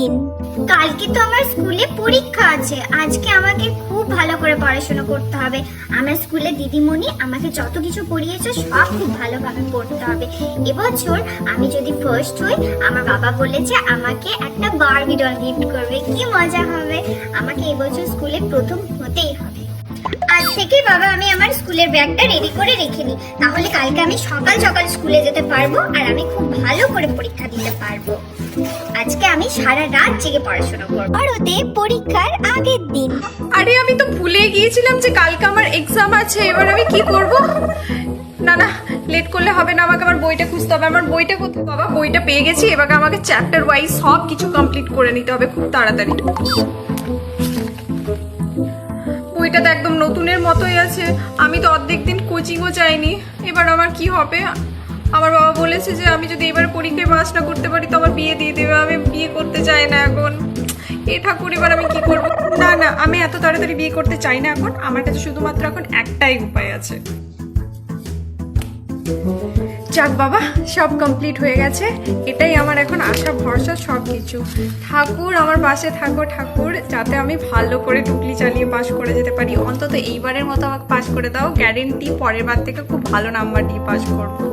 দিন। কালকে তো আমার স্কুলে পরীক্ষা আছে। আজকে আমাকে খুব ভালো করে পড়াশোনা করতে হবে। আমার স্কুলে দিদিমণি আমাকে যত কিছু পড়িয়েছে সব খুব ভালোভাবে পড়তে হবে। এবছর আমি যদি ফার্স্ট হই, আমার বাবা বলেছে আমাকে একটা বারবি ডল গিফট করবে। কি মজা হবে! আমাকে এবছর স্কুলে প্রথম হতেই হবে। আজ থেকে বাবা আমি আমার স্কুলের ব্যাগটা রেডি করে রেখে নিই, তাহলে কালকে আমি সকাল সকাল স্কুলে যেতে পারবো আর আমি খুব ভালো করে পরীক্ষা দিতে পারবো। আজকে আমি সারা রাত জেগে পড়াশোনা করবো। আর ওতে পরীক্ষার আগের দিন। আরে আমি তো ভুলে গিয়েছিলাম যে কালকে আমার এক্সাম আছে। এবার আমি কি করব? না না, লেট করলে হবে না, আমাকে আমার বইটা খুঁজতে হবে। আমার বইটা কোথায়? বাবা, বইটা পেয়ে গেছি। এবার আমাকে চ্যাপ্টার ওয়াইজ সব কিছু কমপ্লিট করে নিতে হবে খুব তাড়াতাড়ি। বইটা তো একদম নতুনের মতোই আছে। আমি তো অর্ধেক দিন কোচিংও যাইনি। এবার আমার কি হবে? আমার বাবা বলেছে যে আমি যদি এবার পরীক্ষায় পাস না করতে পারি তো আমার বিয়ে দিয়ে দেবে। আমি বিয়ে করতে চাই না এখন। এ ঠাকুর, এবার আমি কি করব? না না, আমি এত তাড়াতাড়ি বিয়ে করতে চাই না এখন। আমার কাছে শুধুমাত্র এখন একটাই উপায় আছে। যাক বাবা, সব কমপ্লিট হয়ে গেছে। এটাই আমার এখন আশা ভরসা সব কিছু। ঠাকুর আমার পাশে থাকো ঠাকুর, যাতে আমি ভালো করে টুকলি চালিয়ে পাস করে যেতে পারি। অন্তত এইবারের মতো আমাকে পাস করে দাও। গ্যারেন্টি পরের বার থেকে খুব ভালো নাম্বার দিয়ে পাস করবো।